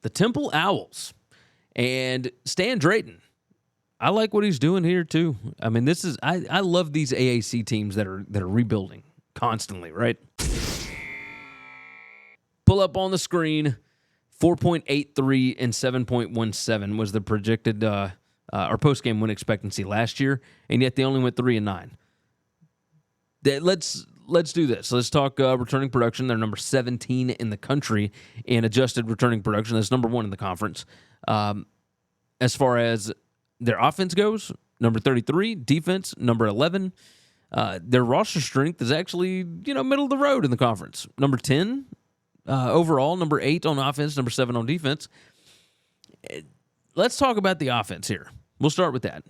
the Temple Owls. And Stan Drayton, I like what he's doing here too. I mean, I love these AAC teams that are rebuilding constantly, right? Pull up on the screen, 4.83 and 7.17 was the projected or post-game win expectancy last year, and yet they only went 3-9. Let's do this. Let's talk returning production. They're number 17 in the country in adjusted returning production. That's number 1 in the conference. As far as their offense goes, number 33. Defense, number 11. Their roster strength is actually, middle of the road in the conference. Number 10 overall, number 8 on offense, number 7 on defense. Let's talk about the offense here. We'll start with that.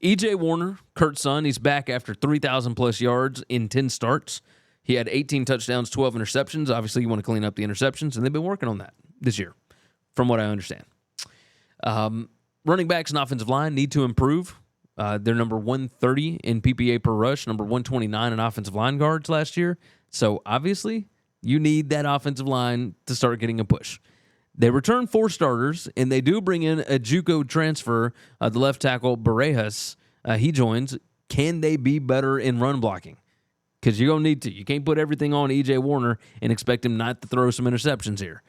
E.J. Warner, Kurt's son, he's back after 3,000-plus yards in 10 starts. He had 18 touchdowns, 12 interceptions. Obviously, you want to clean up the interceptions, and they've been working on that this year, from what I understand. Running backs and offensive line need to improve. They're number 130 in PPA per rush, number 129 in offensive line guards last year. So, obviously, you need that offensive line to start getting a push. They return 4 starters, and they do bring in a JUCO transfer, the left tackle, Barejas. He joins. Can they be better in run blocking? Because you're going to need to. You can't put everything on E.J. Warner and expect him not to throw some interceptions here.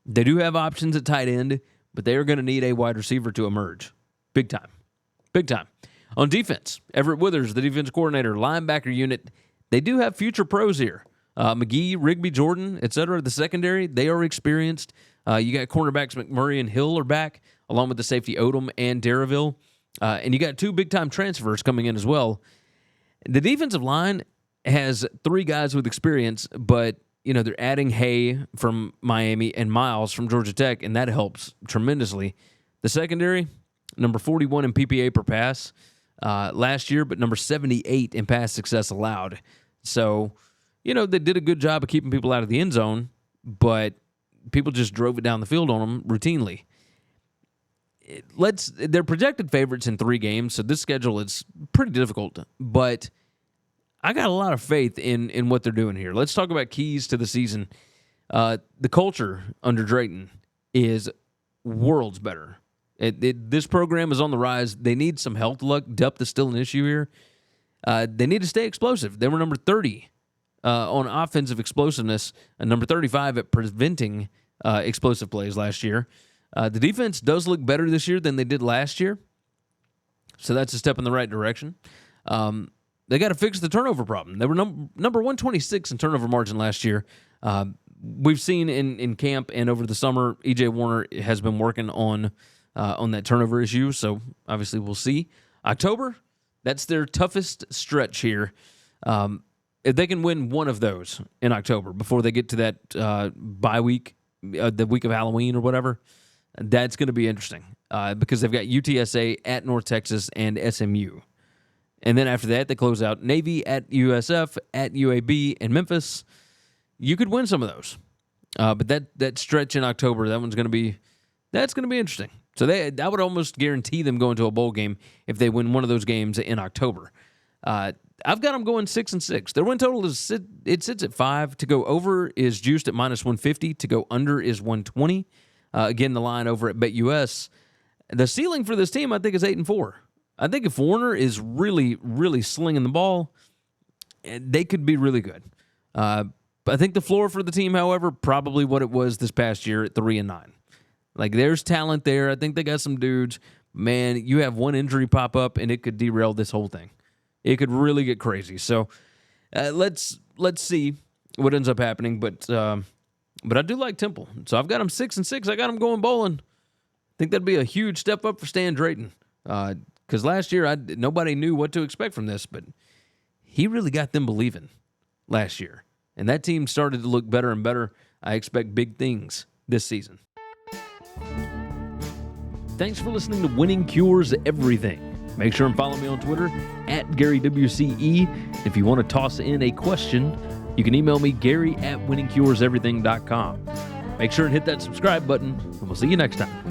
They do have options at tight end, but they are going to need a wide receiver to emerge. Big time. Big time. On defense, Everett Withers, the defense coordinator, linebacker unit, they do have future pros here. McGee, Rigby, Jordan, etc. The secondary, they are experienced. You got cornerbacks McMurray and Hill are back, along with the safety Odom and Darraville. And you got 2 big-time transfers coming in as well. The defensive line has 3 guys with experience, but they're adding Hay from Miami and Miles from Georgia Tech, and that helps tremendously. The secondary, number 41 in PPA per pass last year, but number 78 in pass success allowed. So, they did a good job of keeping people out of the end zone, but people just drove it down the field on them routinely. They're projected favorites in 3 games, so this schedule is pretty difficult, but I got a lot of faith in what they're doing here. Let's talk about keys to the season. The culture under Drayton is worlds better. This program is on the rise. They need some health luck. Depth is still an issue here. They need to stay explosive. They were number 30 on offensive explosiveness and number 35 at preventing explosive plays last year. The defense does look better this year than they did last year, so that's a step in the right direction. They got to fix the turnover problem. They were number 126 in turnover margin last year. We've seen in camp and over the summer, E.J. Warner has been working on that turnover issue, so obviously we'll see. October, that's their toughest stretch here. If they can win one of those in October before they get to that bye week, the week of Halloween or whatever, that's going to be interesting because they've got UTSA at North Texas and SMU. And then after that, they close out Navy at USF, at UAB, and Memphis. You could win some of those. But that stretch in October, that's going to be interesting. So I would almost guarantee them going to a bowl game if they win one of those games in October. I've got them going 6-6. Their win total sits at 5. To go over is juiced at -150. To go under is 120. Again, the line over at BetUS. The ceiling for this team, I think, is 8-4. I think if Warner is really, really slinging the ball, they could be really good. But I think the floor for the team, however, probably what it was this past year at 3-9. Like, there's talent there. I think they got some dudes. Man, you have one injury pop up, and it could derail this whole thing. It could really get crazy. So let's see what ends up happening. But I do like Temple. So I've got them 6-6. I got them going bowling. I think that'd be a huge step up for Stan Drayton. Because last year, nobody knew what to expect from this, but he really got them believing last year. And that team started to look better and better. I expect big things this season. Thanks for listening to Winning Cures Everything. Make sure and follow me on Twitter at GaryWCE. If you want to toss in a question, you can email me, Gary@winningcureseverything.com. Make sure and hit that subscribe button, and we'll see you next time.